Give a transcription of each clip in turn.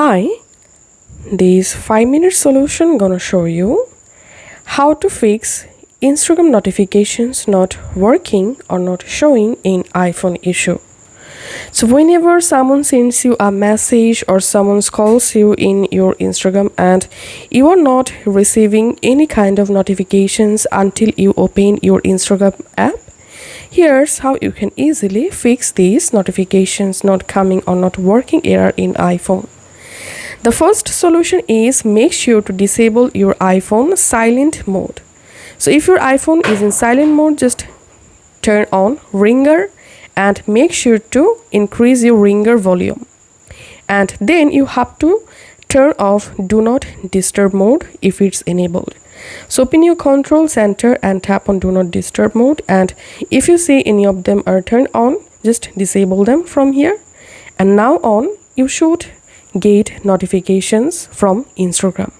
Hi, this 5-minute solution gonna show you how to fix Instagram notifications not working or not showing in iPhone issue. So whenever someone sends you a message or someone calls you in your Instagram and you are not receiving any kind of notifications until you open your Instagram app, here's how you can easily fix these notifications not coming or not working error in iPhone. The first solution is make sure to disable your iPhone silent mode. So if your iPhone is in silent mode, just turn on ringer and make sure to increase your ringer volume. And then you have to turn off do not disturb mode if it's enabled. So open your control center and tap on do not disturb mode, and if you see any of them are turned on, just disable them from here. And now on you should get notifications from Instagram.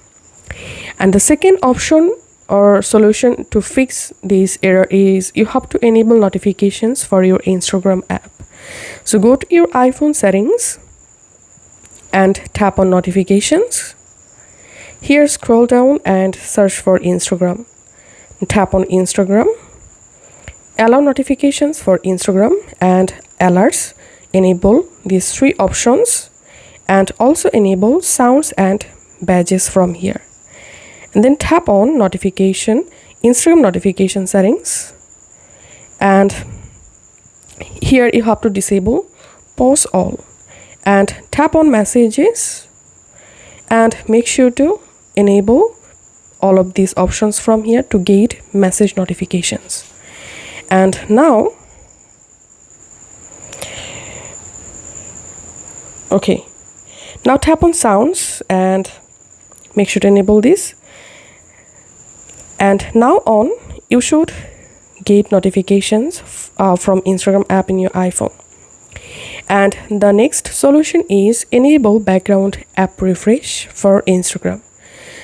And the second option or solution to fix this error is you have to enable notifications for your Instagram app. So go to your iPhone settings and tap on notifications. Here scroll down and search for Instagram. Tap on Instagram. Allow notifications for Instagram and alerts. Enable these three options and also enable sounds and badges from here. And then tap on notification, Instagram notification settings. And here you have to disable pause all and tap on messages and make sure to enable all of these options from here to get message notifications. And now now tap on sounds and make sure to enable this. And now on you should get notifications from Instagram app in your iPhone. And the next solution is enable background app refresh for Instagram.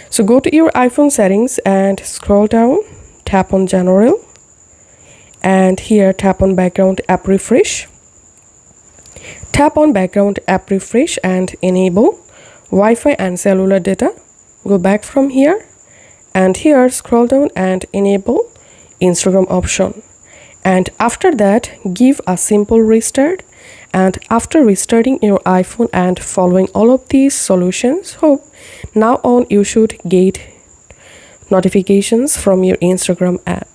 So go to your iPhone settings and scroll down, tap on general, and here tap on background app refresh. Tap on background app refresh and enable Wi-Fi and cellular data. Go back from here and here scroll down and enable Instagram option. And after that give a simple restart. And after restarting your iPhone and following all of these solutions, now on you should get notifications from your Instagram app.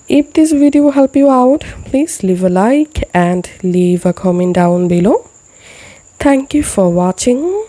If this video helped you out, please leave a like and leave a comment down below. Thank you for watching.